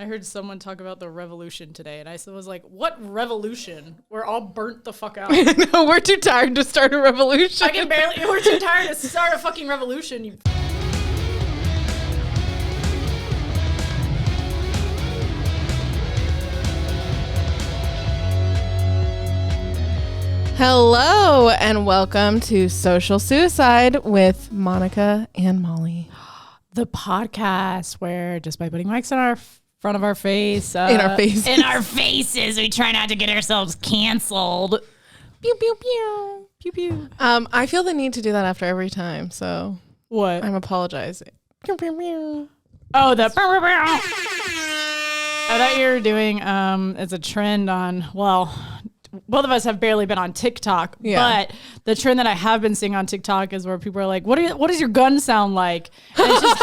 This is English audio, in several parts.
I heard someone talk about the revolution today, and I was like, what revolution? We're all burnt the fuck out. No, we're too tired to start a revolution. We're too tired to start a fucking revolution. Hello, and welcome to Social Suicide with Monica and Molly. The podcast where just by putting mics in our front of our face, in our faces, we try not to get ourselves canceled. Pew, pew, pew. Pew pew. I feel the need to do that after every time, so What? I'm apologizing. Pew, pew, pew. Oh, the. I thought you were doing. It's a trend on. Well, both of us have barely been on TikTok, but the trend that I have been seeing on TikTok is where people are like, "What does your gun sound like?" And it's just,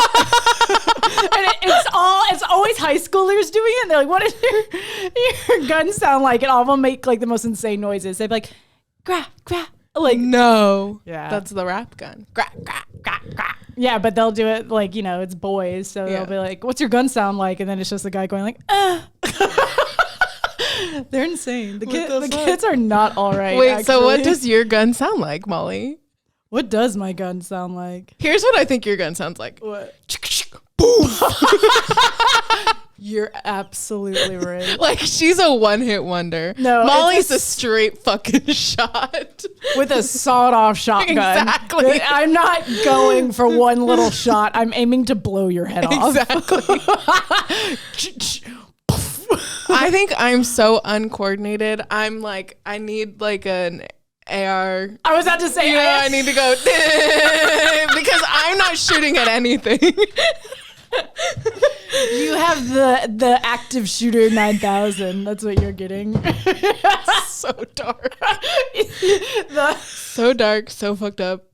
it's always high schoolers doing it. And they're like, "What does your gun sound like?" And all of them make like the most insane noises. They'd be like, "Gra gra." Like, no, yeah, that's the rap gun. Gra gra gra gra. Yeah, but they'll do it like, it's boys, so they'll be like, "What's your gun sound like?" And then it's just the guy going like, They're insane. The kids are not all right. Wait, actually. so what does your gun sound like, Molly? What does my gun sound like? Here's what I think your gun sounds like. What? Boom. You're absolutely right. Like, she's a one-hit wonder. No, Molly's a straight fucking shot. With a sawed-off shotgun. Exactly. I'm not going for one little shot. I'm aiming to blow your head off. Exactly. I think I'm so uncoordinated. I'm like, I need like an AR. I was about to say, I need to go because I'm not shooting at anything. You have the active shooter 9000. That's what you're getting. So dark. So dark, so fucked up.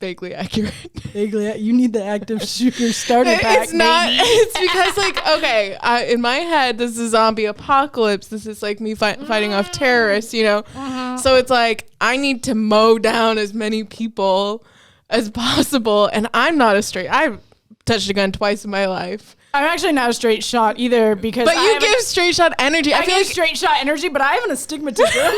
Vaguely accurate. You need the active shooter starter pack. It's not. Baby. It's because like, okay, in my head, this is zombie apocalypse. This is like me fighting off terrorists, So it's like I need to mow down as many people as possible, and I'm not a straight. I've touched a gun twice in my life. I'm actually not a straight shot either because. But you give straight shot energy. I feel like straight shot energy, but I have an astigmatism.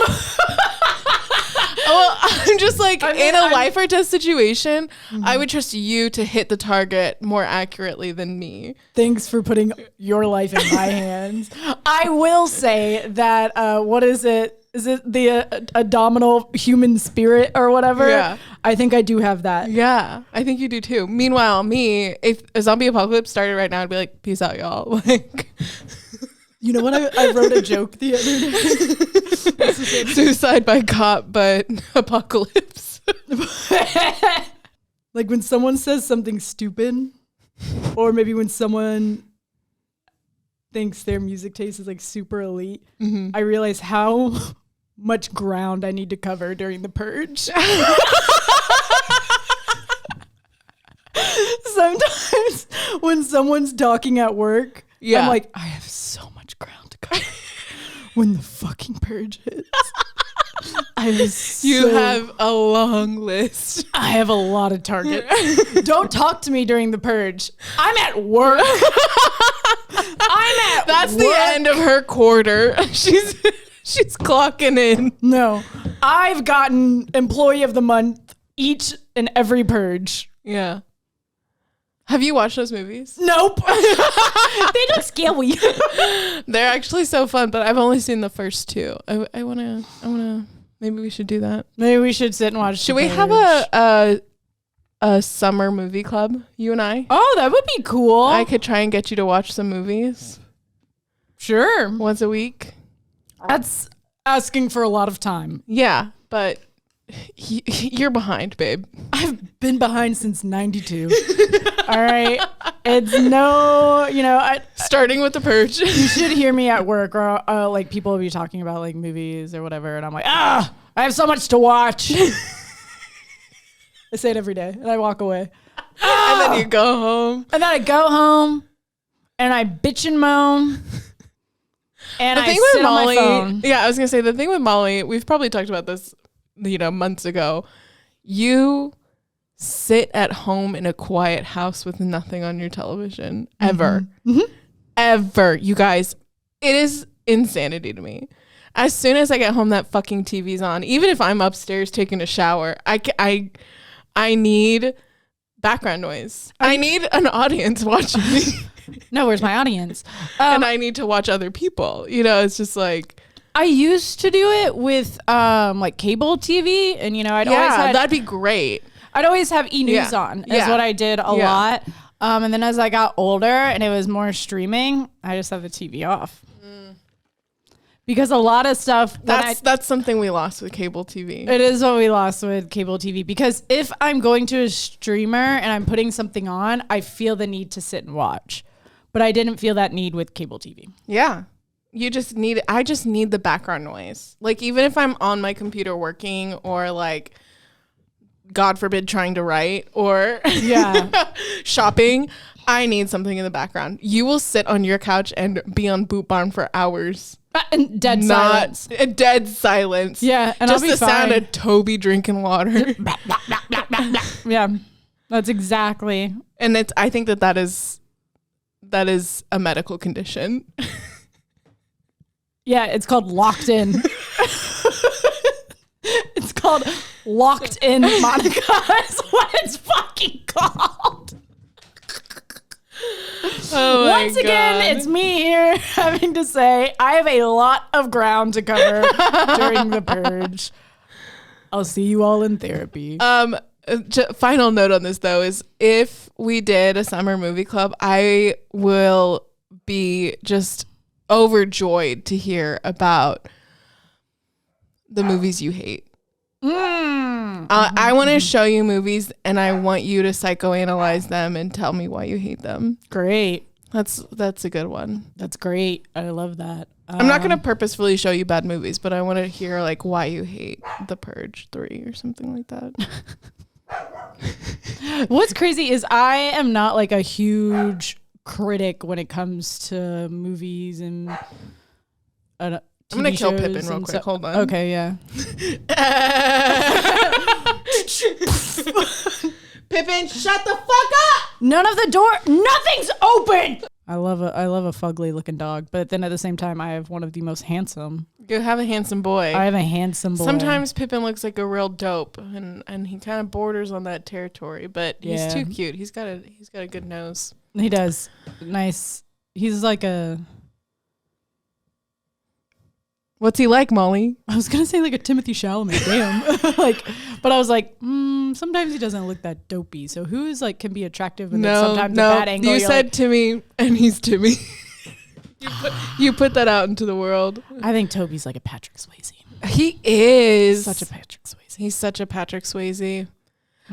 Well, I'm just like, in a life or death situation, I would trust you to hit the target more accurately than me. Thanks for putting your life in my hands. I will say that, what is it? Is it the abdominal human spirit or whatever? Yeah. I think I do have that. Yeah, I think you do too. Meanwhile, me, if a zombie apocalypse started right now, I'd be like, peace out, y'all. Like, you know what? I wrote a joke the other day. Suicide by cop, but apocalypse. Like when someone says something stupid, or maybe when someone thinks their music taste is like super elite, I realize how much ground I need to cover during the purge. Sometimes when someone's talking at work, I'm like, I have so much ground to cover when the fucking purge hits. You have a long list. I have a lot of targets. Don't talk to me during the purge. I'm at work. That's the end of her quarter. She's clocking in. No, I've gotten employee of the month each and every purge. Yeah. Have you watched those movies? Nope. They look scary. They're actually so fun, but I've only seen the first two. I wanna. Maybe we should do that. Maybe we should sit and watch. Should we have a summer movie club? You and I. Oh, that would be cool. I could try and get you to watch some movies. Sure. Once a week. That's asking for a lot of time. Yeah, but you're behind, babe. I've been behind since 92. All right. It's no, starting with the purge. You should hear me at work or like people will be talking about like movies or whatever. And I'm like, I have so much to watch. I say it every day and I walk away. And then you go home. And then I go home and I bitch and moan. And I sit on my phone. Yeah, I was going to say the thing with Molly, we've probably talked about this, months ago. You sit at home in a quiet house with nothing on your television ever. ever. You guys, it is insanity to me. As soon as I get home, that fucking TV's on. Even if I'm upstairs taking a shower, I need background noise. I need an audience watching me. No, where's my audience? And I need to watch other people. You know, it's just like. I used to do it with like cable TV, and I'd always that'd be great. I'd always have e-news on. Is what I did a lot. And then as I got older and it was more streaming, I just have the TV off. Because a lot of stuff that's something we lost with cable TV. It is what we lost with cable TV, because if I'm going to a streamer and I'm putting something on, I feel the need to sit and watch. But I didn't feel that need with cable TV. Yeah. I just need the background noise. Like, even if I'm on my computer working, or like, God forbid, trying to write, or shopping, I need something in the background. You will sit on your couch and be on Boot Barn for hours. And dead silence. Dead silence. Yeah. And just I'll be the sound of Toby drinking water. Yeah. That's exactly. And I think that is a medical condition. Yeah, it's called locked in. It's called locked in, Monica. Is what it's fucking called. Oh Once again, it's me here having to say I have a lot of ground to cover during the purge. I'll see you all in therapy. Final note on this, though, is if we did a summer movie club, I will be just overjoyed to hear about the movies you hate. I want to show you movies, and I want you to psychoanalyze them and tell me why you hate them. Great. That's a good one. That's great. I love that. I'm not going to purposefully show you bad movies, but I want to hear like why you hate The Purge 3 or something like that. What's crazy is I am not like a huge critic when it comes to movies and I'm going to kill Pippin real quick. Hold on. Okay, yeah. Pippin, shut the fuck up! None of the door. Nothing's open. I love a fugly looking dog, but then at the same time, I have one of the most handsome. You have a handsome boy. I have a handsome boy. Sometimes Pippin looks like a real dope, and he kind of borders on that territory, but he's too cute. He's got a good nose. He does. Nice. He's like a. What's he like, Molly? I was gonna say like a Timothy Chalamet, damn. But I was like, sometimes he doesn't look that dopey. So who is like can be attractive and then sometimes a bad angle. You said like, Timmy, and he's Timmy. you put that out into the world. I think Toby's like a Patrick Swayze. He is such a Patrick Swayze. He's such a Patrick Swayze.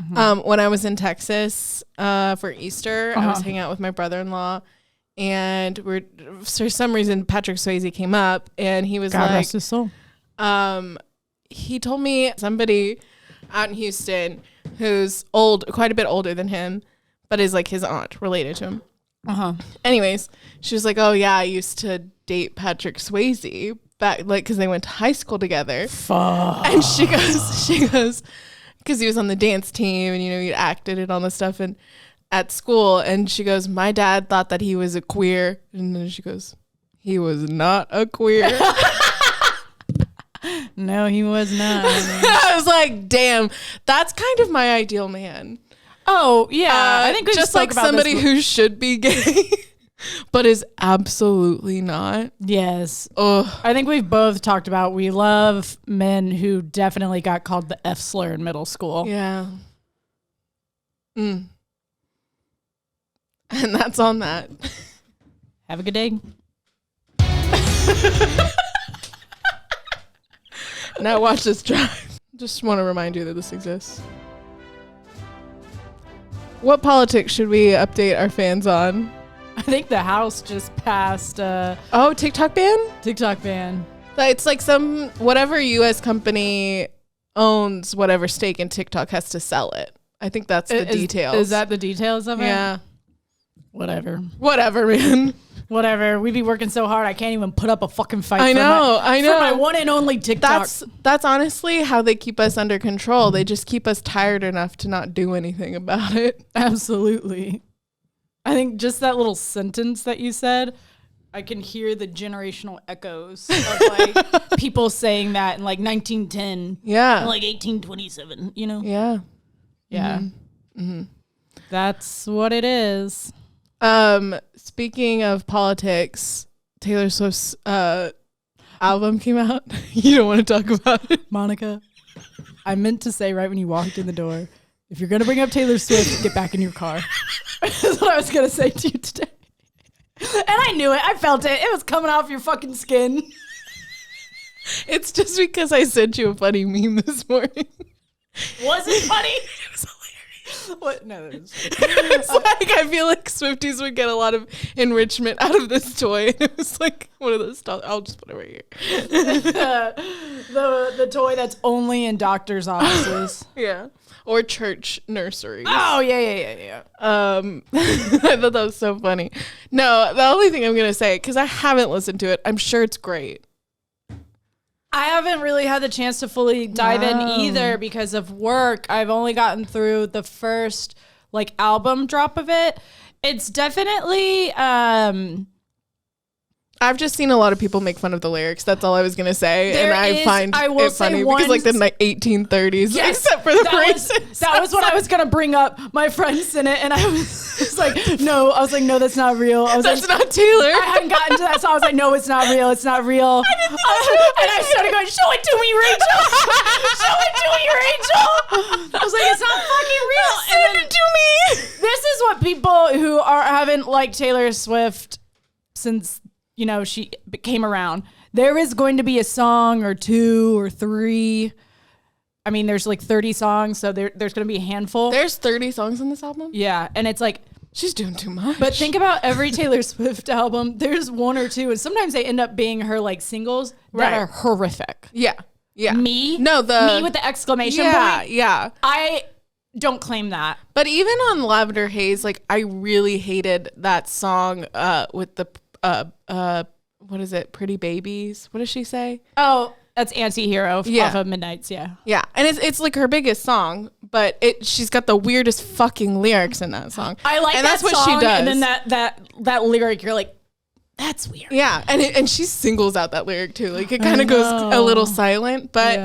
Mm-hmm. When I was in Texas for Easter, I was hanging out with my brother-in-law. And for some reason Patrick Swayze came up, and he was God like, rest his soul. He told me somebody out in Houston who's old, quite a bit older than him, but is like his aunt, related to him. Anyways, she was like, "Oh yeah, I used to date Patrick Swayze back, like, because they went to high school together." Fuck. And she goes, because he was on the dance team, and he acted and all this stuff, and at school, and she goes, "My dad thought that he was a queer," and then she goes, "He was not a queer." No, he was not. I was like, damn, that's kind of my ideal man. Oh yeah, I think we just like somebody who should be gay, but is absolutely not. Yes. Ugh. I think we've both talked about we love men who definitely got called the F slur in middle school. Yeah. And that's on that. Have a good day. Now watch this drive. Just want to remind you that this exists. What politics should we update our fans on? I think the House just passed TikTok ban? TikTok ban. It's like some whatever US company owns whatever stake in TikTok has to sell it. I think that's the details. Is that the details of it? Yeah. Whatever, man. Whatever. We be working so hard, I can't even put up a fucking fight. I know. For my one and only TikTok. That's honestly how they keep us under control. They just keep us tired enough to not do anything about it. Absolutely. I think just that little sentence that you said I can hear the generational echoes of like people saying that in like 1910. Yeah. And like 1827, you know? Yeah. Yeah. Mm-hmm. That's what it is. Speaking of politics, Taylor Swift's album came out. You don't want to talk about it? Monica, I meant to say right when you walked in the door, if you're going to bring up Taylor Swift, get back in your car. That's what I was going to say to you today. And I knew it. I felt it. It was coming off your fucking skin. It's just because I sent you a funny meme this morning. Was it funny? It was hilarious. What? No, it was It's like, I feel like Swifties would get a lot of enrichment out of this toy. It was like one of those stuff. I'll just put it right here. the toy that's only in doctors' offices. Yeah. Or church nurseries. Oh, yeah. I thought that was so funny. No, the only thing I'm going to say, because I haven't listened to it, I'm sure it's great. I haven't really had the chance to fully dive in either because of work. I've only gotten through the first like album drop of it. It's definitely I've just seen a lot of people make fun of the lyrics. That's all I was gonna say, and I find it funny because like the 1830s, yes, except for the phrases. That was what I was gonna bring up. My friend sent it, and I was like, no. I was like, no, that's not real. I was That's like, not Taylor. I hadn't gotten to that, so I was like, no, it's not real. It's not real. And I started going, show it to me, Rachel. Show it to me, Rachel. I was like, it's not fucking real. Send it to me. This is what people who haven't liked Taylor Swift since, you know, she came around. There is going to be a song or two or three. I mean, there's like 30 songs, so there's going to be a handful. There's 30 songs on this album? Yeah, and it's like, she's doing too much. but think about every Taylor Swift album. There's one or two, and sometimes they end up being her like singles that are horrific. Yeah. Me with the exclamation point. Yeah. I don't claim that. But even on Lavender Haze, like I really hated that song with the what is it? Pretty Babies. What does she say? Oh, that's Anti-Hero off of Midnight's, yeah. Yeah. And it's like her biggest song, but she's got the weirdest fucking lyrics in that song. I like and that that's song, what she does. and then that lyric, you're like, that's weird. Yeah, and she singles out that lyric too. Like it kind of goes a little silent, but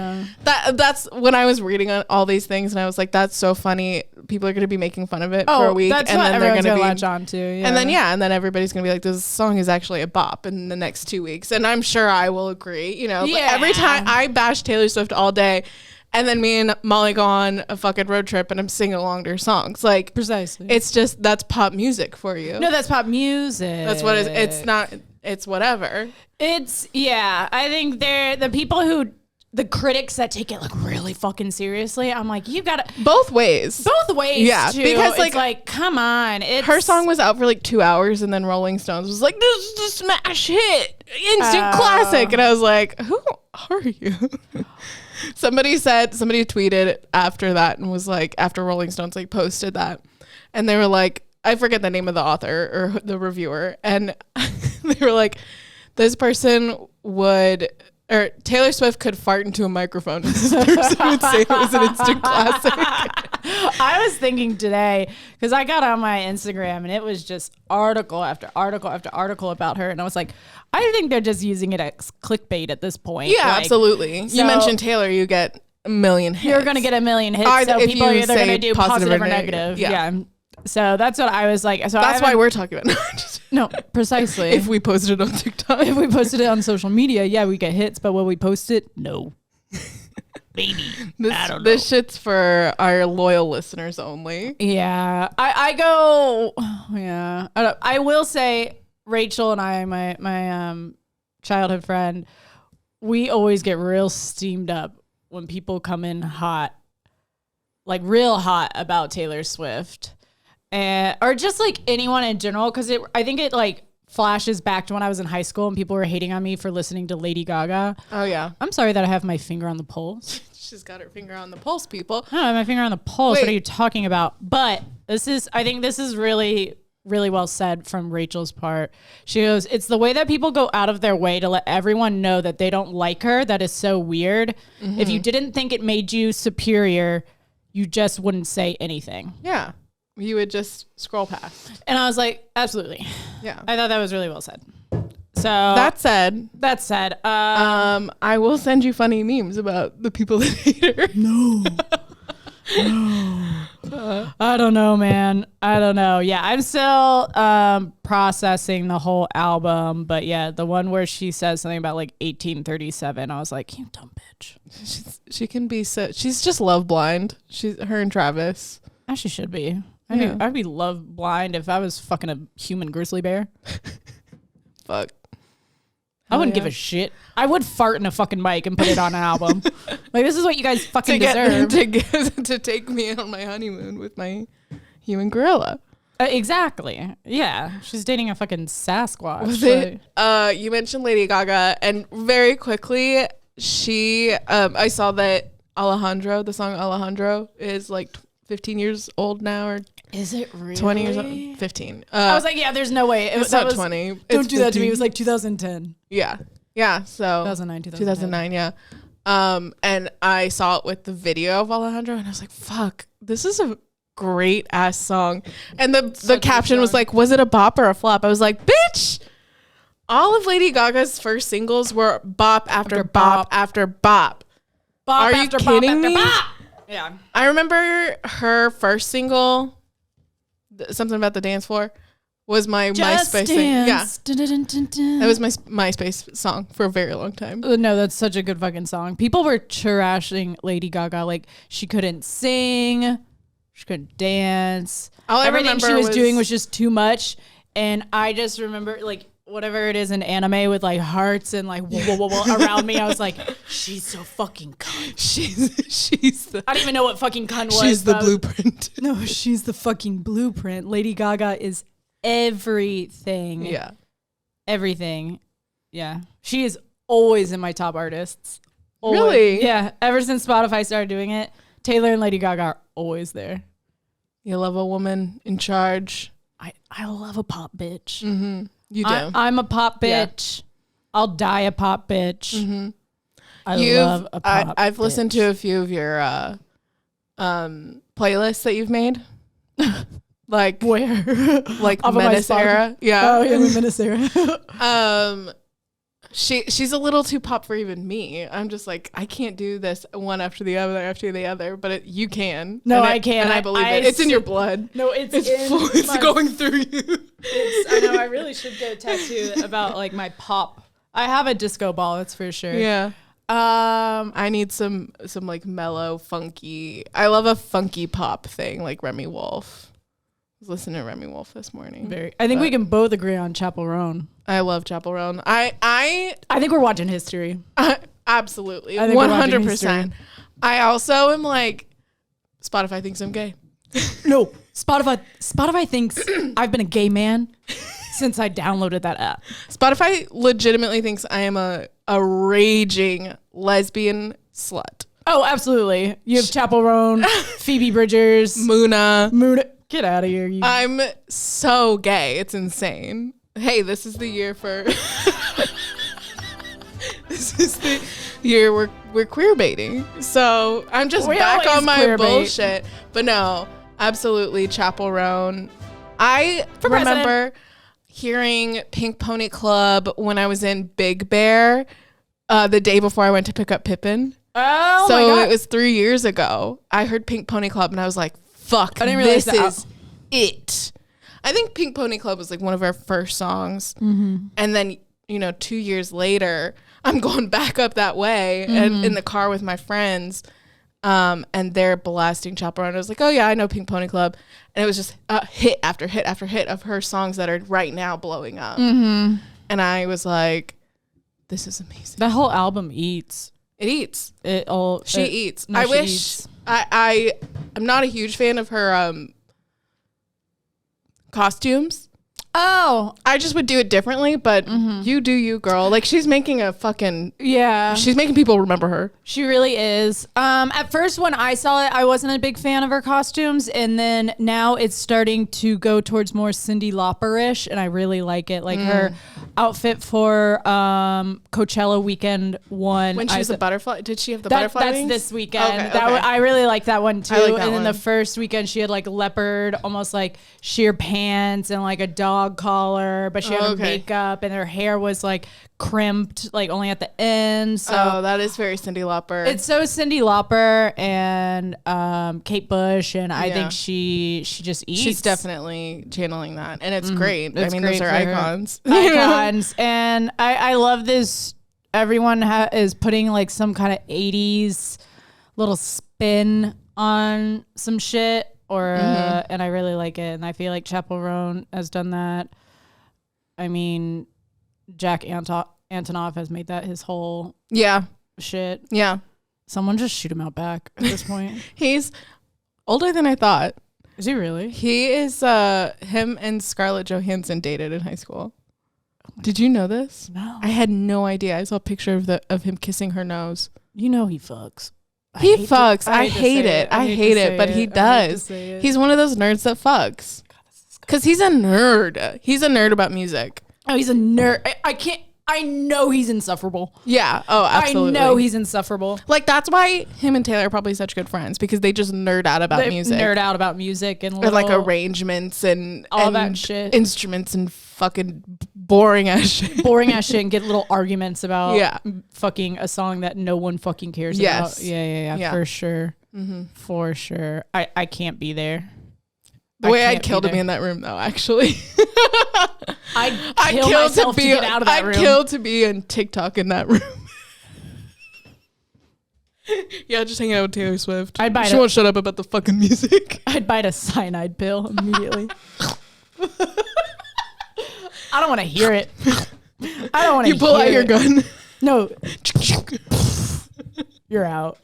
that's when I was reading on all these things, and I was like, that's so funny. People are going to be making fun of it for a week, that's and what then they're going to latch on to. Yeah. And then everybody's going to be like, this song is actually a bop in the next 2 weeks, and I'm sure I will agree. You know, but every time I bash Taylor Swift all day. And then me and Molly go on a fucking road trip and I'm singing along to her songs. Like, precisely. It's just, that's pop music for you. No, that's pop music. That's what it's not, it's whatever. I think they're the people the critics that take it like really fucking seriously. I'm like, you gotta. Both ways. Yeah. Too. Because like, come on. Her song was out for like 2 hours and then Rolling Stones was like, this is a smash hit. Instant classic. And I was like, who are you? Somebody tweeted after that and was like, after Rolling Stones like posted that, and they were like, I forget the name of the author or the reviewer, and they were like, this person or Taylor Swift could fart into a microphone and this person would say it was an instant classic. I was thinking today, because I got on my Instagram and it was just article after article after article about her, and I was like, I think they're just using it as clickbait at this point. Yeah, like, absolutely. So you mentioned Taylor, you get a million hits. You're going to get a million hits, so people are either going to do positive or negative. Yeah. So that's what I was like. So that's why we're talking about it. No, precisely. If we posted it on TikTok. If we posted it on social media, yeah, we get hits, but will we post it? No. Maybe. I don't know. This shit's for our loyal listeners only. Yeah. I go, yeah. I will say, Rachel and I, my childhood friend, we always get real steamed up when people come in hot, like real hot about Taylor Swift, or just like anyone in general, because I think it like flashes back to when I was in high school and people were hating on me for listening to Lady Gaga. Oh yeah. I'm sorry that I have my finger on the pulse. She's got her finger on the pulse, people. I have my finger on the pulse. Wait. What are you talking about? But I think this is really, really well said from Rachel's part. She goes, it's the way that people go out of their way to let everyone know that they don't like her. That is so weird. Mm-hmm. If you didn't think it made you superior, you just wouldn't say anything. Yeah. You would just scroll past. And I was like, absolutely. Yeah. I thought that was really well said. So that said, I will send you funny memes about the people that hate her. No. I don't know, man. I don't know. Yeah, I'm still processing the whole album, but yeah, the one where she says something about like 1837, I was like, you dumb bitch. She can be so. She's just love blind. Her and Travis. As she should be. I'd be love blind if I was fucking a human grizzly bear. Fuck. I wouldn't give a shit. I would fart in a fucking mic and put it on an album. Like, this is what you guys fucking deserve. To take me on my honeymoon with my human gorilla. Exactly. Yeah. She's dating a fucking Sasquatch. Was it? You mentioned Lady Gaga, and very quickly, I saw that the song Alejandro is like 15 years old now, or is it really? 20 years old? 15. I was like, yeah, there's no way. It's not 20. Don't it's do that to me. It was like 2010. Yeah. Yeah. So 2009, yeah. And I saw it with the video of Alejandro, and I was like, fuck, this is a great ass song. And the caption was like, was it a bop or a flop? I was like, bitch, all of Lady Gaga's first singles were bop after bop after bop. Bop Are you kidding me? Bop. Yeah. I remember her first single, something about the dance floor, was my MySpace thing. Yeah. That was my MySpace song for a very long time. No, that's such a good fucking song. People were trashing Lady Gaga. Like, she couldn't sing. She couldn't dance. Everything she was doing was just too much. And I just remember, like, whatever it is in anime with like hearts and like whoa, around me, I was like, she's so fucking cunt. She's the. I don't even know what fucking cunt was. She's the blueprint. No, she's the fucking blueprint. Lady Gaga is everything. Yeah. Everything. Yeah. She is always in my top artists. Always. Really? Yeah. Ever since Spotify started doing it, Taylor and Lady Gaga are always there. You love a woman in charge. I love a pop bitch. Mm-hmm. You do. I'm a pop bitch. Yeah. I'll die a pop bitch. Mm-hmm. I love a pop I've bitch. listened to a few of your playlists that you've made. Like where? Like Menace era. Yeah. Oh, yeah, Menace era. She's a little too pop for even me. I'm just like, I can't do this one after the other, but you can. No, I can. And I believe it. It's in your blood. No, it's going through you. I know. I really should get a tattoo about like my pop. I have a disco ball. That's for sure. Yeah. I need some like mellow, funky. I love a funky pop thing like Remy Wolf. I was listening to Remy Wolf this morning. I think we can both agree on Chapel Roan. I love Chapel Roan. I think we're watching history. Absolutely. 100%. I also am like, Spotify thinks I'm gay. No, Spotify thinks I've been a gay man since I downloaded that app. Spotify legitimately thinks I am a raging lesbian slut. Oh, absolutely. You have Chapel Roan, Phoebe Bridgers, Muna. Get out of here. I'm so gay. It's insane. Hey, this is the year for... This is the year we're queer baiting. So I'm just back on my bullshit. But no, absolutely Chapel Roan. I remember hearing Pink Pony Club when I was in Big Bear the day before I went to pick up Pippin. Oh, so my God. It was 3 years ago. I heard Pink Pony Club and I was like, fuck, I didn't realize this is it. I think Pink Pony Club was like one of our first songs. Mm-hmm. And then, 2 years later, I'm going back up that way and in the car with my friends. And they're blasting Chapel Roan. I was like, oh yeah, I know Pink Pony Club. And it was just hit after hit after hit of her songs that are right now blowing up. Mm-hmm. And I was like, this is amazing. That whole album eats. It eats. She eats. No, I she wish eats. I'm not a huge fan of her costumes. Oh, I just would do it differently, but you do you, girl. Like, she's making a fucking... Yeah. She's making people remember her. She really is. At first, when I saw it, I wasn't a big fan of her costumes, and then now it's starting to go towards more Cyndi Lauper-ish, and I really like it. Like, her outfit for Coachella weekend one. When she was a butterfly, did she have the butterfly wings? That's this weekend. Okay. I really like that one too. I like that and then one. the first weekend she had like leopard, almost like sheer pants and like a dog collar, but she had her makeup and her hair was like crimped, like only at the end. So that is very Cyndi Lauper. It's so Cyndi Lauper and Kate Bush, and I think she just eats. She's definitely channeling that, and it's great. It's great, those are icons. Icons, and I love this. Everyone is putting like some kind of 80s little spin on some shit, and I really like it, and I feel like Chappell Roan has done that. I mean, Jack Antonoff has made that his whole shit. Yeah. Someone just shoot him out back at this point. He's older than I thought. Is he really? He is, him and Scarlett Johansson dated in high school. Did you know this? No. I had no idea. I saw a picture of him kissing her nose. You know he fucks. He fucks. I hate it. I hate it, but he does. He's one of those nerds that fucks. Because he's a nerd. He's a nerd about music. Oh, he's a nerd. I know he's insufferable. Yeah. Oh, absolutely. I know he's insufferable. Like, that's why him and Taylor are probably such good friends, because they just nerd out about music. Nerd out about music and like arrangements and all that shit. Instruments and fucking boring ass shit. Boring ass shit, and get little arguments about fucking a song that no one fucking cares about. Yeah. For sure. Mm-hmm. For sure. I can't be there. The way I'd kill to be in that room, though, actually. I'd kill myself to get out of that room. I'd kill to be in TikTok in that room. Yeah, just hanging out with Taylor Swift. She won't shut up about the fucking music. I'd bite a cyanide pill immediately. I don't want to hear it. I don't want to hear it. You pull out your gun. No. You're out.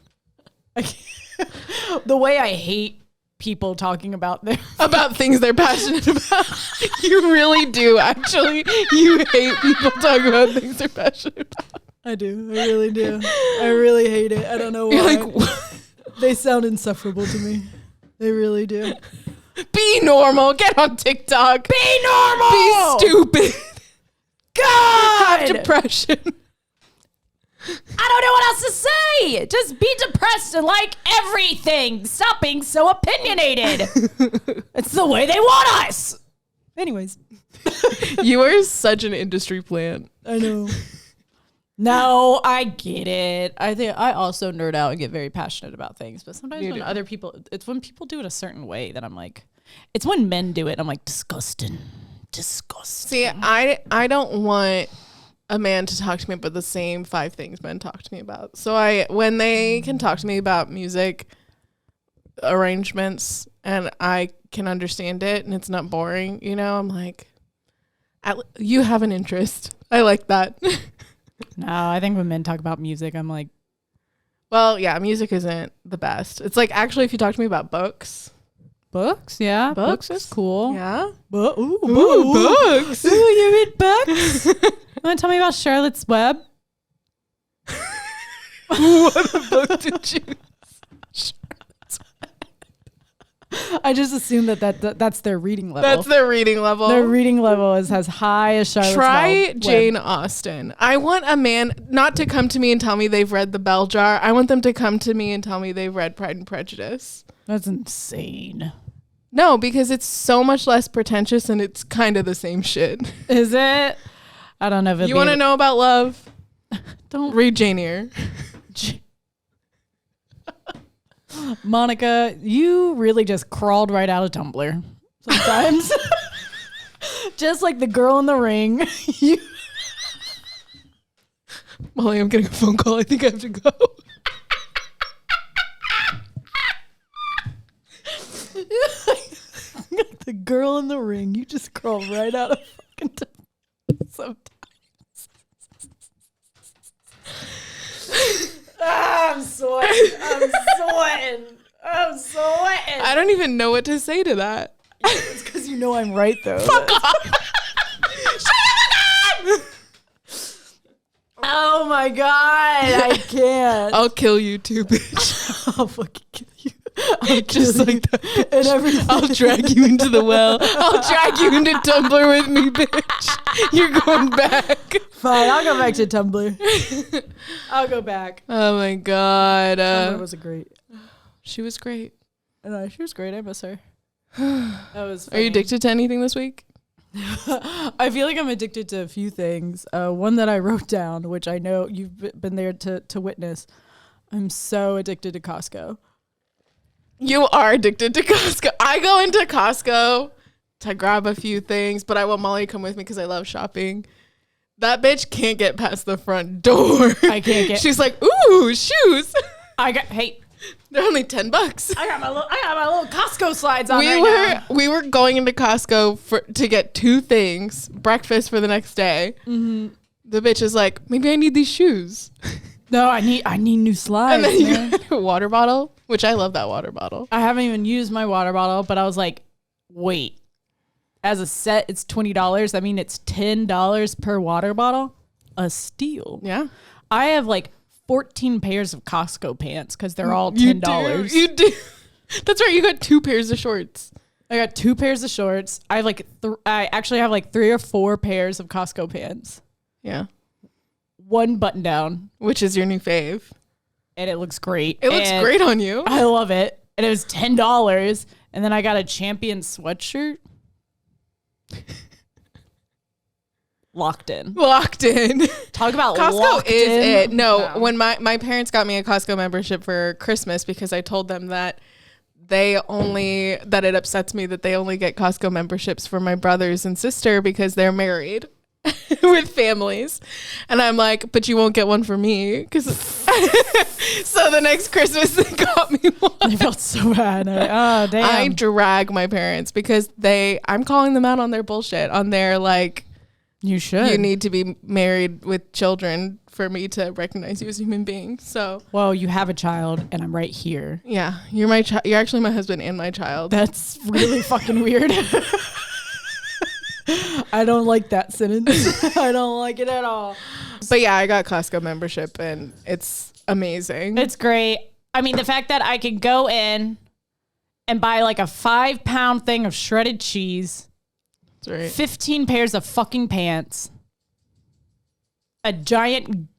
The way I hate people talking about about things they're passionate about. You really do, actually. You hate people talking about things they're passionate about. I do. I really do. I really hate it. I don't know why. You're like, they sound insufferable to me. They really do. Be normal. Get on TikTok. Be normal. Be stupid. God. Have depression. I don't know what else to say. Just be depressed and like everything. Stop being so opinionated. It's the way they want us. Anyways. You are such an industry plant. I know. No, I get it. I think I also nerd out and get very passionate about things. But sometimes other people, it's when people do it a certain way that I'm like, it's when men do it. I'm like, disgusting. See, I don't want a man to talk to me about the same 5 things men talk to me about. So when they can talk to me about music arrangements and I can understand it and it's not boring, I'm like, you have an interest. I like that. No, I think when men talk about music, I'm like, well, yeah, music isn't the best. It's like, actually, if you talk to me about books. Books, yeah. Books is cool. Yeah. Ooh, books. Ooh, you read books? Want to tell me about Charlotte's Web? What a book to choose. I just assume that's their reading level. That's their reading level. Their reading level is as high as Charlotte's Web. Try Jane Austen. I want a man not to come to me and tell me they've read The Bell Jar. I want them to come to me and tell me they've read Pride and Prejudice. That's insane. No, because it's so much less pretentious and it's kind of the same shit. Is it? I don't know if you want to know about love? Don't read Jane Eyre. Monica, you really just crawled right out of Tumblr sometimes. Just like the girl in the ring. Molly, I'm getting a phone call. I think I have to go. The girl in the ring. You just crawled right out of fucking Tumblr sometimes. I'm sweating. I don't even know what to say to that. It's because you know I'm right, though. Fuck off. Oh my God. I can't. I'll kill you too, bitch. I'll fucking kill you. Just like that. And everything. I'll drag you into the well. I'll drag you into Tumblr with me, bitch. You're going back. Fine, I'll go back to Tumblr. I'll go back. Oh my God. Tumblr was She was great. She was great. I miss her. That was funny. Are you addicted to anything this week? I feel like I'm addicted to a few things. One that I wrote down, which I know you've been there to witness. I'm so addicted to Costco. You are addicted to Costco. I go into Costco to grab a few things, but I want Molly to come with me because I love shopping. That bitch can't get past the front door. I can't get. She's like, ooh, shoes. Hey. They're only $10. I got my little Costco slides on We were going into Costco to get two things, breakfast for the next day. Mm-hmm. The bitch is like, maybe I need these shoes. No, I need new slides. And then you had a water bottle, which I love that water bottle. I haven't even used my water bottle, but I was like, wait. As a set, it's $20. I mean, it's $10 per water bottle. A steal. Yeah. I have like 14 pairs of Costco pants because they're all $10. You do. That's right. You got 2 pairs of shorts. I got 2 pairs of shorts. I have like I actually have like 3 or 4 pairs of Costco pants. Yeah. 1 button down, which is your new fave, and it looks great. It looks great on you. I love it, and it was $10. And then I got a Champion sweatshirt. Locked in. Talk about Costco is it. No, when my parents got me a Costco membership for Christmas because I told them that it upsets me that they only get Costco memberships for my brothers and sister because they're married with families. And I'm like, but you won't get one for me because so the next Christmas they got me one. I felt so bad. Oh, damn. I drag my parents because I'm calling them out on their bullshit, on their like, you should. You need to be married with children for me to recognize you as a human being. So, well, you have a child, and I'm right here. Yeah, you're my child. You're actually my husband and my child. That's really fucking weird. I don't like that sentence. I don't like it at all. But yeah, I got Costco membership, and it's amazing. It's great. I mean, the fact that I can go in and buy like a 5-pound thing of shredded cheese. Right. 15 pairs of fucking pants, a giant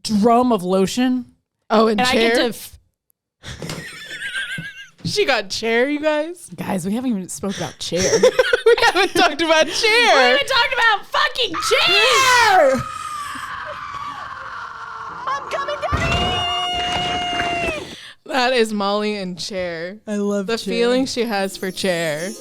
drum of lotion. Oh, and chair? I get to she got chair, you guys. Guys, we haven't even spoke about chair. We haven't talked about chair. We haven't talked about fucking chair. I'm coming down. That is Molly and chair. I love the chair. feeling she has for chair.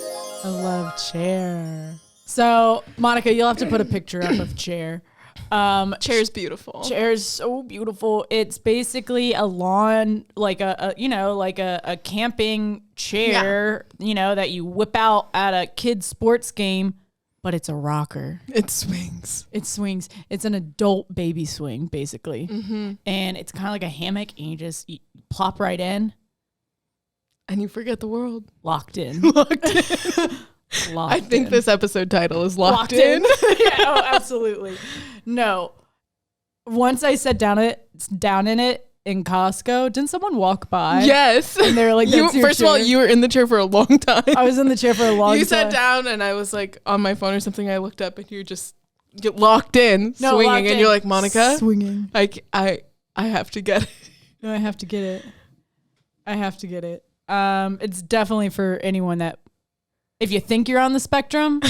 I love chair. So, Monica, you'll have to put a picture up of chair. Chair's beautiful. Chair's so beautiful. It's basically a lawn, like a camping chair, that you whip out at a kid's sports game, but it's a rocker. It swings. It's an adult baby swing, basically. Mm-hmm. And it's kind of like a hammock, and you plop right in. And you forget the world. Locked in. I think this episode title is Locked In. Yeah, absolutely. No. Once I sat down in it in Costco, didn't someone walk by? Yes. And they were like, first of all, you were in the chair for a long time. I was in the chair for a long time. You sat down and I was like on my phone or something. I looked up and you're just locked in, swinging. And you're like, Monica, swinging. I have to get it. No, I have to get it. It's definitely for anyone that, if you think you're on the spectrum,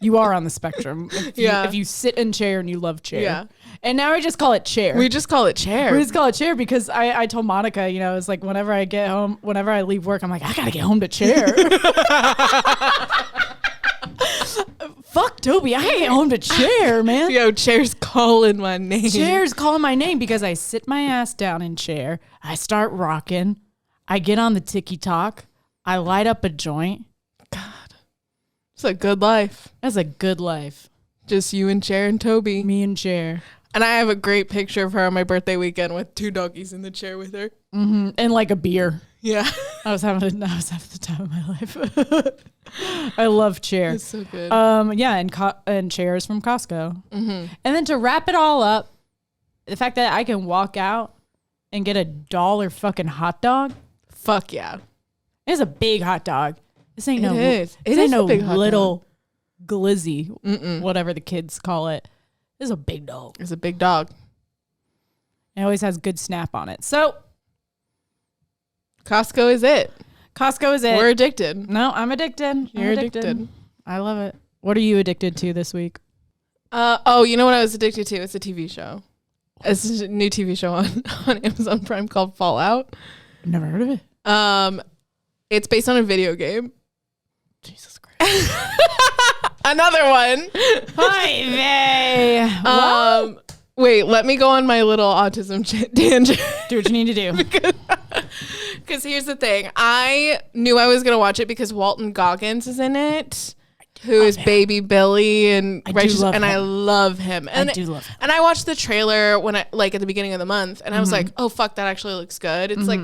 you are on the spectrum. If you sit in chair and you love chair. Yeah. And now I just call it chair. We just call it chair. Because I told Monica, it's like whenever I get home, whenever I leave work, I'm like, I gotta get home to chair. Fuck Toby, I gotta get home to chair, man. Yo, chair's calling my name. Chair's calling my name because I sit my ass down in chair. I start rocking. I get on the TikTok. I light up a joint. God, it's a good life. That's a good life. Just you and Chair and Toby. Me and Chair. And I have a great picture of her on my birthday weekend with 2 doggies in the chair with her. Mm-hmm. And like a beer. Yeah. I was having the time of my life. I love Chair. It's so good. And chairs from Costco. Mm-hmm. And then to wrap it all up, the fact that I can walk out and get $1 fucking hot dog. Fuck yeah. It's a big hot dog. This ain't It no. is. This It ain't is no a big hot little glizzy, whatever the kids call it. This is a big dog. It's a big dog. It always has good snap on it. So Costco is it. Costco is it. We're addicted. No, I'm addicted. You're addicted. I love it. What are you addicted to this week? You know what I was addicted to? It's a TV show. It's a new TV show on Amazon Prime called Fallout. Never heard of it. It's based on a video game. Jesus Christ. Another one. Hi, Vay. Wait, let me go on my little autism tangent. Do what you need to do. Because here's the thing. I knew I was going to watch it because Walton Goggins is in it, who is Baby Billy and Righteous, and I love him. And I do love him. And I watched the trailer when at the beginning of the month, and I was like, oh fuck, that actually looks good. It's like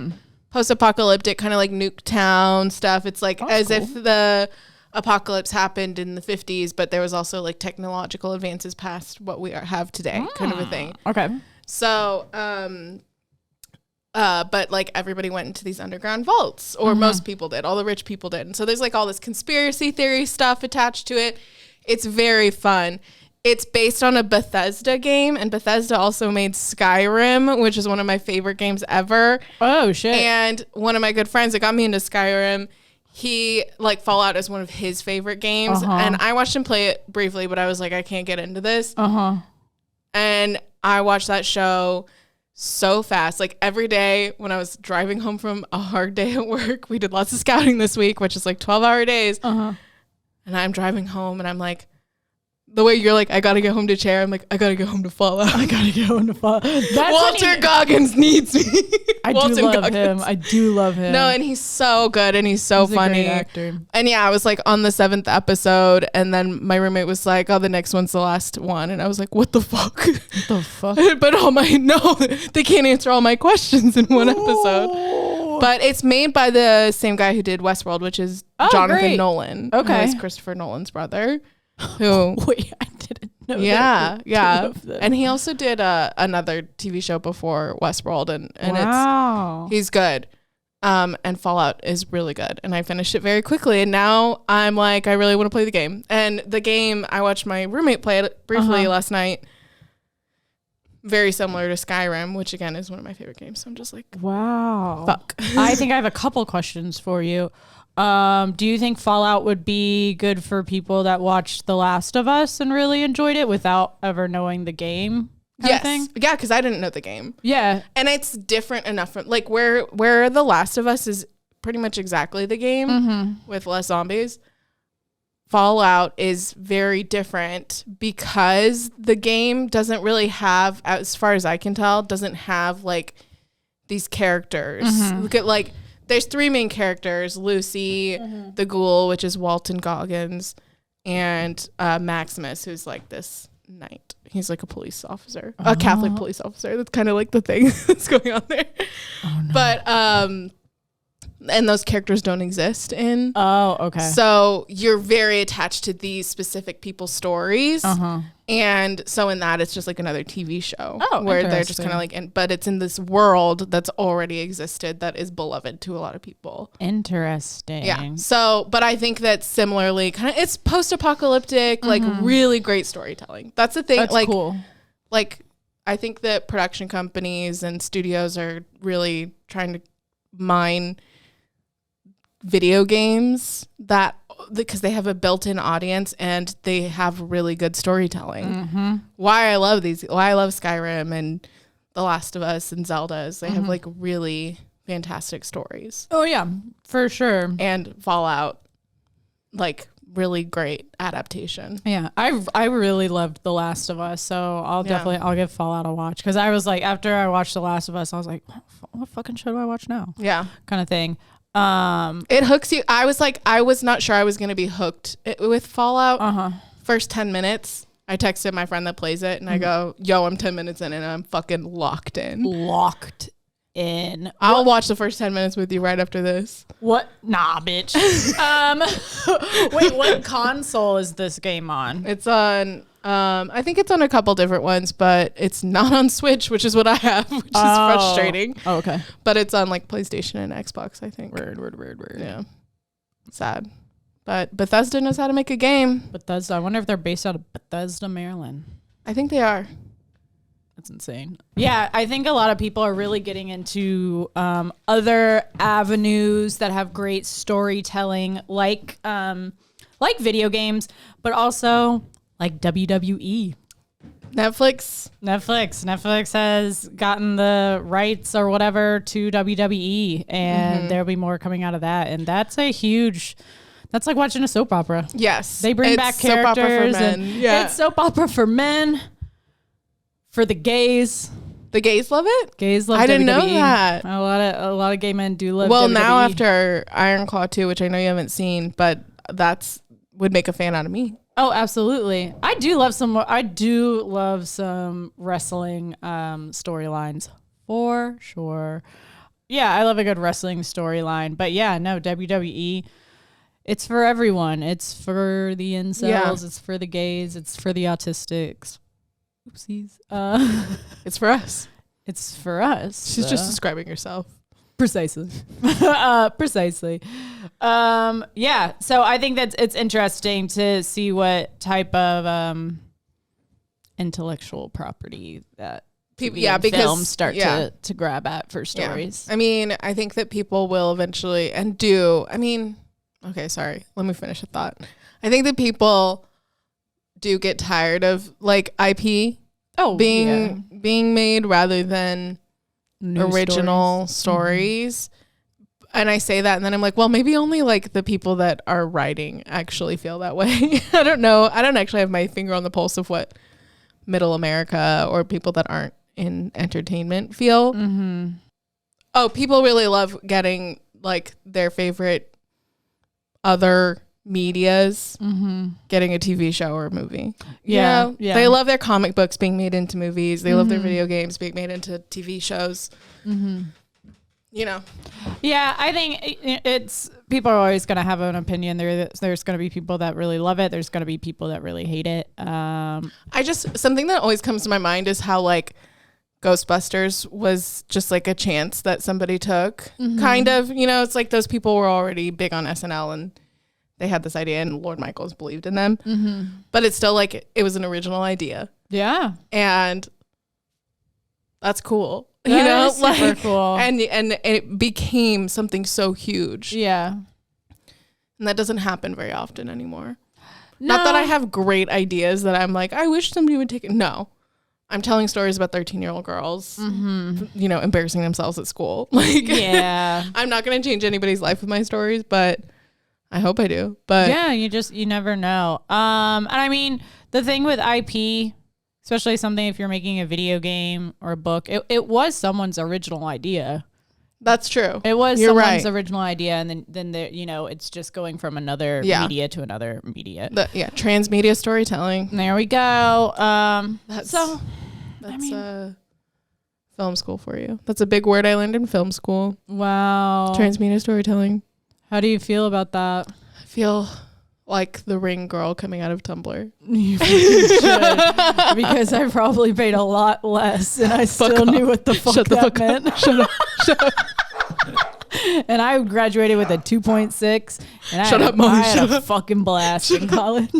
post-apocalyptic, kind of like Nuketown stuff. It's like as if the apocalypse happened in the 50s, but there was also like technological advances past what we have today, kind of a thing. Okay. So, but like everybody went into these underground vaults, or most people did, all the rich people did. And so there's like all this conspiracy theory stuff attached to it. It's very fun. It's based on a Bethesda game, and Bethesda also made Skyrim, which is one of my favorite games ever. Oh, shit. And one of my good friends that got me into Skyrim, he like Fallout is one of his favorite games. And I watched him play it briefly, but I was like, I can't get into this. And I watched that show so fast. Like every day when I was driving home from a hard day at work, we did lots of scouting this week, which is like 12-hour days. And I'm driving home and I'm like, the way you're like, I gotta get home to Chair. I'm like, I gotta get home to Fallout. I gotta get home to Fallout. Walter Goggins needs me. I do love him. No, and he's so good and he's so funny. A great actor. And yeah, I was like on the 7th episode, and then my roommate was like, oh, the next one's the last one. And I was like, what the fuck? What the fuck? But they can't answer all my questions in one episode. But it's made by the same guy who did Westworld, which is Jonathan Nolan. Okay. Who is Christopher Nolan's brother. Who? Wait, I didn't know. Yeah. And he also did another TV show before Westworld, and he's good. And Fallout is really good, and I finished it very quickly, and now I'm like, I really want to play the game. And the game, I watched my roommate play it briefly last night. Very similar to Skyrim, which again is one of my favorite games. So I'm just like, wow. Fuck. I think I have a couple questions for you. Do you think Fallout would be good for people that watched The Last of Us and really enjoyed it without ever knowing the game? Kind of thing? Yeah, because I didn't know the game. Yeah. And it's different enough from like where The Last of Us is pretty much exactly the game with less zombies. Fallout is very different because the game doesn't really have, as far as I can tell, doesn't have like these characters. Look at like, there's 3 main characters: Lucy, the ghoul, which is Walton Goggins, and Maximus, who's like this knight. He's like a police officer, a Catholic police officer. That's kind of like the thing that's going on there. Oh, no. But and those characters don't exist in. Oh, okay. So you're very attached to these specific people's stories. And so in that, it's just like another TV show where they're just kind of like, but it's in this world that's already existed that is beloved to a lot of people. Interesting. Yeah. So, but I think that similarly, kind of, it's post-apocalyptic, like really great storytelling. That's the thing. That's like, cool. Like, I think that production companies and studios are really trying to mine video games that, because they have a built-in audience and they have really good storytelling. Why I love Skyrim and The Last of Us and Zelda is they have like really fantastic stories. Oh yeah, for sure. And Fallout, like really great adaptation. Yeah, I really loved The Last of Us, so I'll give Fallout a watch, because I was like, after I watched The Last of Us, I was like, what fucking show do I watch now? Yeah, kind of thing. It hooks you. I was not sure I was going to be hooked with Fallout. First 10 minutes, I texted my friend that plays it and I go, yo, I'm 10 minutes in and I'm fucking locked in. I'll watch the first 10 minutes with you right after this. What? Nah, bitch. Wait, what console is this game on? It's on I think it's on a couple different ones, but it's not on Switch, which is what I have, which is frustrating. Oh, okay. But it's on like PlayStation and Xbox, I think. Word. Yeah. Sad. But Bethesda knows how to make a game. Bethesda. I wonder if they're based out of Bethesda, Maryland. I think they are. That's insane. Yeah, I think a lot of people are really getting into other avenues that have great storytelling, like video games, but also like WWE. Netflix has gotten the rights or whatever to WWE, and there'll be more coming out of that. And that's like watching a soap opera. Yes. They bring back characters. It's soap opera for men, for the gays. The gays love it? Gays love WWE. I didn't know that. A lot of gay men do love WWE. Well, now after Iron Claw 2, which I know you haven't seen, but would make a fan out of me. Oh, absolutely. I do love some wrestling storylines for sure. Yeah, I love a good wrestling storyline. But yeah, no, WWE, it's for everyone. It's for the incels, it's for the gays, it's for the autistics. Oopsies. It's for us. It's for us. She's just describing herself. Precisely. Precisely. Yeah. So I think that it's interesting to see what type of intellectual property that people, because films start to grab at for stories. Yeah. I mean, I think that people will eventually and do. I mean, okay, sorry. Let me finish a thought. I think that people do get tired of like IP being made rather than new original stories. And I say that and then I'm like, well, maybe only like the people that are writing actually feel that way. I don't know. I don't actually have my finger on the pulse of what middle America or people that aren't in entertainment feel. Mm-hmm. Oh, people really love getting like their favorite other medias getting a TV show or a movie. Yeah. They love their comic books being made into movies. They love their video games being made into TV shows. You know. Yeah, I think it's people are always going to have an opinion. There's going to be people that really love it. There's going to be people that really hate it. Something that always comes to my mind is how like Ghostbusters was just like a chance that somebody took. Kind of, you know, it's like those people were already big on SNL and they had this idea and Lord Michaels believed in them. But it's still like it was an original idea. Yeah. And that's cool. That you know, is super like cool. And it became something so huge. Yeah. And that doesn't happen very often anymore. No. Not that I have great ideas that I'm like, I wish somebody would take it. No. I'm telling stories about 13-year-old girls, you know, embarrassing themselves at school. Like, yeah. I'm not going to change anybody's life with my stories, but I hope I do. But yeah, you never know. And I mean, the thing with IP, especially something if you're making a video game or a book, it was someone's original idea. That's true. It was someone's original idea, and then you know, it's just going from another media to another media. Transmedia storytelling. There we go. That's film school for you. That's a big word I learned in film school. Wow. Transmedia storytelling. How do you feel about that? I feel like the ring girl coming out of Tumblr. You should, because I probably paid a lot less and I still knew what the fuck that meant. Shut up. And I graduated with a 2.6 and I had a fucking blast in college.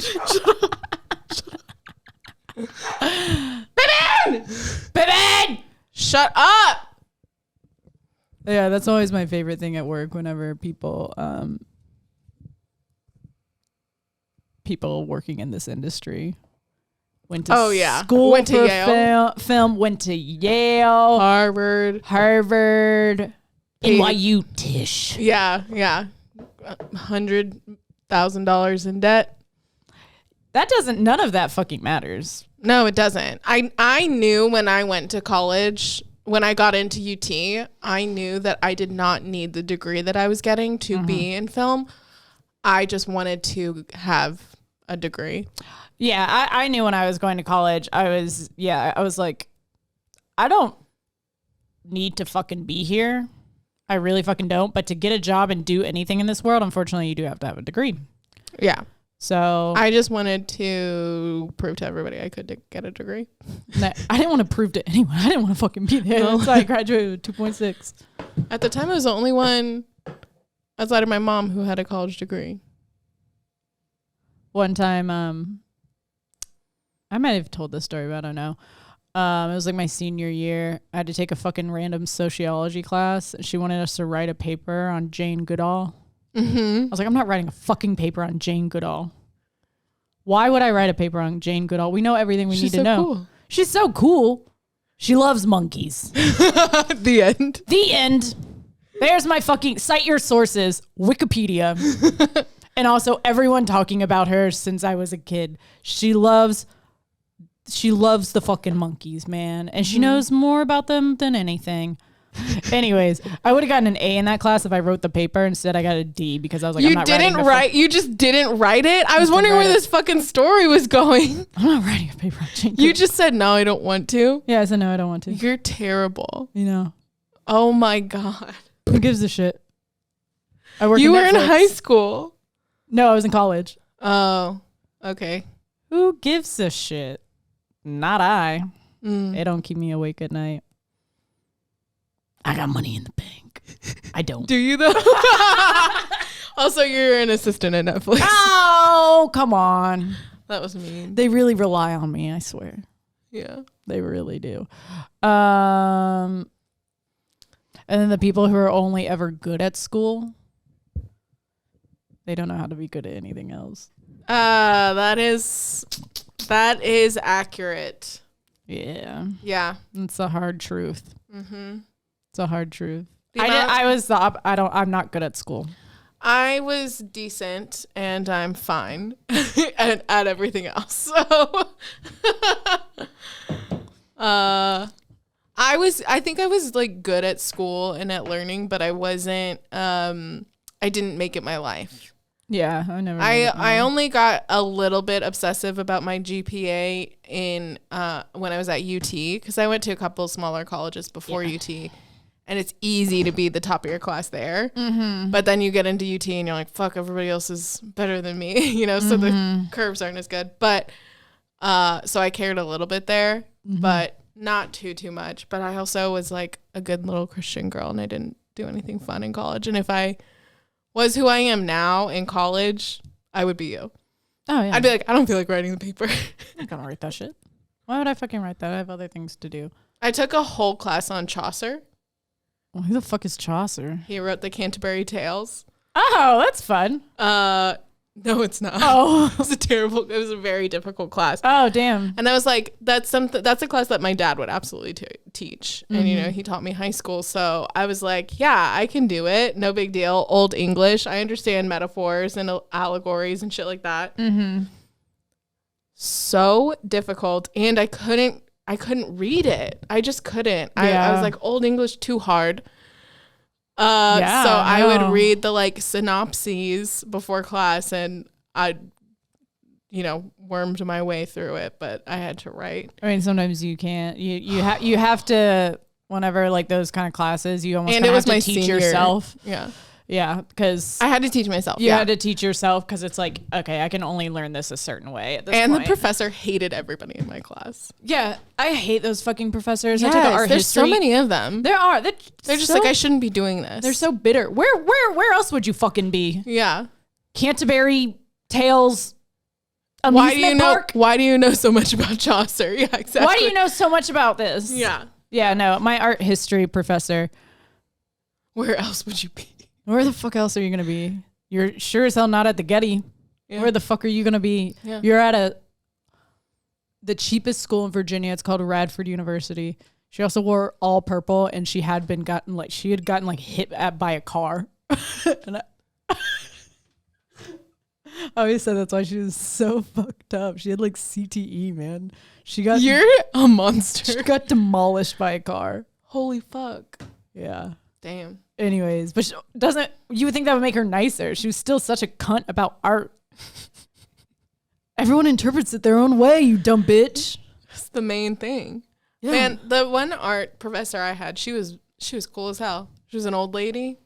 Baby! Shut up! Yeah, that's always my favorite thing at work whenever people working in this industry went to school, went to Yale, film, went to Yale, Harvard, NYU, Tish. Yeah, $100,000 in debt. None of that fucking matters. No, it doesn't. I knew when I went to college, when I got into UT, I knew that I did not need the degree that I was getting to be in film. I just wanted to have a degree. Yeah, I knew when I was going to college, I was like, I don't need to fucking be here. I really fucking don't. But to get a job and do anything in this world, unfortunately, you do have to have a degree. Yeah. So I just wanted to prove to everybody I could get a degree. I didn't want to prove to anyone. I didn't want to fucking be there. No. That's why I graduated with 2.6. At the time, I was the only one outside of my mom who had a college degree. One time, I might have told this story, but I don't know. It was like my senior year. I had to take a fucking random sociology class. She wanted us to write a paper on Jane Goodall. I was like, I'm not writing a fucking paper on Jane Goodall. Why would I write a paper on Jane Goodall? We know everything we need to know. Cool. She's so cool. She loves monkeys. The end. The end. There's my fucking cite your sources, Wikipedia. And also everyone talking about her since I was a kid. She loves the fucking monkeys, man. And she knows more about them than anything. Anyways, I would have gotten an A in that class if I wrote the paper. Instead, I got a D because I was like, you just didn't write it? I was wondering where this fucking story was going. I'm not writing a paper on Jane. You just said, no, I don't want to. Yeah, I said, no, I don't want to. You're terrible. You know. Oh my God. Who gives a shit? You were in high school. No, I was in college. Oh, okay. Who gives a shit? Not I. It don't keep me awake at night. I got money in the bank. I don't. Do you though? Also, you're an assistant at Netflix. Oh, come on. That was mean. They really rely on me, I swear. Yeah. They really do. And then the people who are only ever good at school, they don't know how to be good at anything else. That is accurate. Yeah. Yeah. It's a hard truth. Mm-hmm. It's a hard truth. I'm not good at school. I was decent and I'm fine at everything else. So I think I was like good at school and at learning, but I wasn't I didn't make it my life. Yeah, I only got a little bit obsessive about my GPA in when I was at UT because I went to a couple smaller colleges before UT, and it's easy to be the top of your class there. Mm-hmm. But then you get into UT and you're like, fuck, everybody else is better than me, you know. So the curves aren't as good. But so I cared a little bit there, but not too much. But I also was like a good little Christian girl, and I didn't do anything fun in college. And if I was who I am now in college, I would be you. Oh, yeah. I'd be like, I don't feel like writing the paper. I'm not gonna write that shit. Why would I fucking write that? I have other things to do. I took a whole class on Chaucer. Well, who the fuck is Chaucer? He wrote the Canterbury Tales. Oh, that's fun. No, it's not. Oh. It was a very difficult class. Oh, damn. And I was like, that's a class that my dad would absolutely teach. And, you know, he taught me high school. So I was like, yeah, I can do it. No big deal. Old English. I understand metaphors and allegories and shit like that. Mm-hmm. So difficult. And I couldn't read it. I just couldn't. I was like, Old English too hard. So I would read the like synopses before class, and I'd, you know, wormed my way through it, but I had to write. I mean, sometimes you can't. You have to, whenever like those kind of classes, you almost have to teach yourself. Yeah. Yeah, because I had to teach myself. You had to teach yourself because it's like, okay, I can only learn this a certain way at this point. And the professor hated everybody in my class. Yeah, I hate those fucking professors. Yes, I took art there's history. So many of them. There are. They're just like, I shouldn't be doing this. They're so bitter. Where else would you fucking be? Yeah. Canterbury Tales. Amusement park? Why do you know so much about Chaucer? Yeah, exactly. Why do you know so much about this? Yeah. Yeah, no, my art history professor. Where else would you be? Where the fuck else are you going to be? You're sure as hell not at the Getty. Yeah. Where the fuck are you going to be? Yeah. You're at the cheapest school in Virginia. It's called Radford University. She also wore all purple, and she had gotten hit by a car. And I always said that's why she was so fucked up. She had like CTE, man. You're a monster. She got demolished by a car. Holy fuck. Yeah. Damn. Anyways, but you would think that would make her nicer. She was still such a cunt about art. Everyone interprets it their own way, you dumb bitch. That's the main thing. Yeah. Man, the one art professor I had, she was cool as hell. She was an old lady,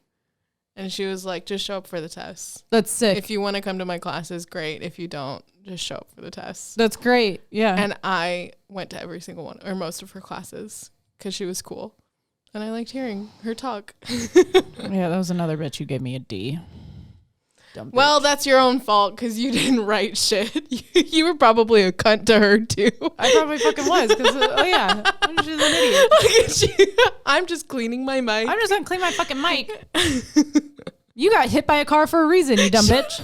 And she was like, just show up for the tests. That's sick. If you want to come to my classes, great. If you don't, just show up for the tests. That's great. Yeah. And I went to every single one or most of her classes because she was cool. And I liked hearing her talk. Yeah, that was another bitch who gave me a D. Dumb bitch. Well, that's your own fault because you didn't write shit. You were probably a cunt to her too. I probably fucking was because, she's an idiot. Look at you. I'm just cleaning my mic. I'm just going to clean my fucking mic. You got hit by a car for a reason, you dumb bitch.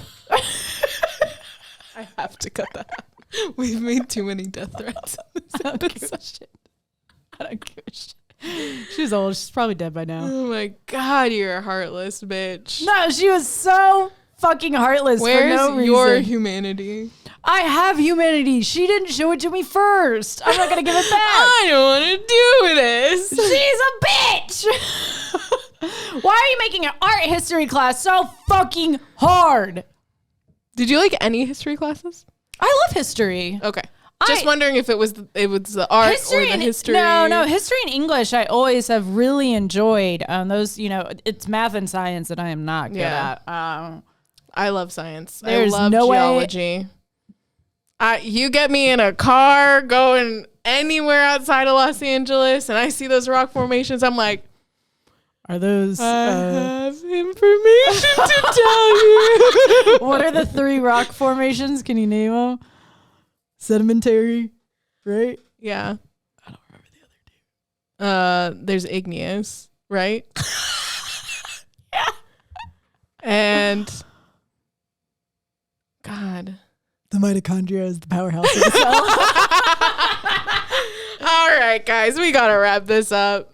I have to cut that out. We've made too many death threats. I don't give a shit. I don't give a shit. She's old. She's probably dead by now. Oh my God, you're a heartless bitch. No, she was so fucking heartless for no reason. Your humanity? I have humanity. She didn't show it to me first. I'm not going to give it back. I don't want to do this. She's a bitch. Why are you making an art history class so fucking hard? Did you like any history classes? I love history. Okay. Just wondering if it was the art or the history. No, history and English I always have really enjoyed. Those, it's math and science that I am not good at. I love science. There's I love no geology. You get me in a car going anywhere outside of Los Angeles and I see those rock formations, I'm like, are those... I have information to tell you. What are the 3 rock formations? Can you name them? Sedimentary, right? Yeah. I don't remember the other 2. There's igneous, right? Yeah. And God. The mitochondria is the powerhouse of the cell. All right, guys, we got to wrap this up.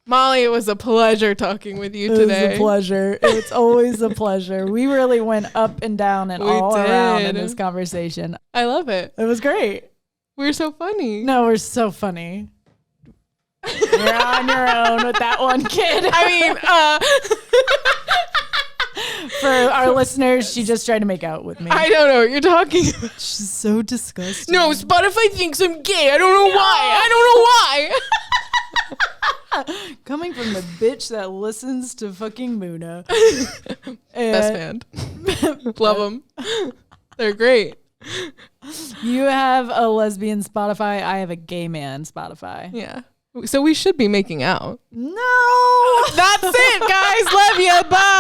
Molly, it was a pleasure talking with you today. It was a pleasure. It's always a pleasure. We really went up and down and all around in this conversation. I love it. It was great. We're so funny. No, we're so funny. You're on your own with that one kid. For our listeners, she just tried to make out with me. I don't know what you're talking about. She's so disgusting. No, Spotify thinks I'm gay. I don't know why. I don't know why. Coming from the bitch that listens to fucking Muna. Best band. Love them. They're great. You have a lesbian Spotify. I have a gay man Spotify. Yeah. So we should be making out. No. That's it, guys. Love you. Bye.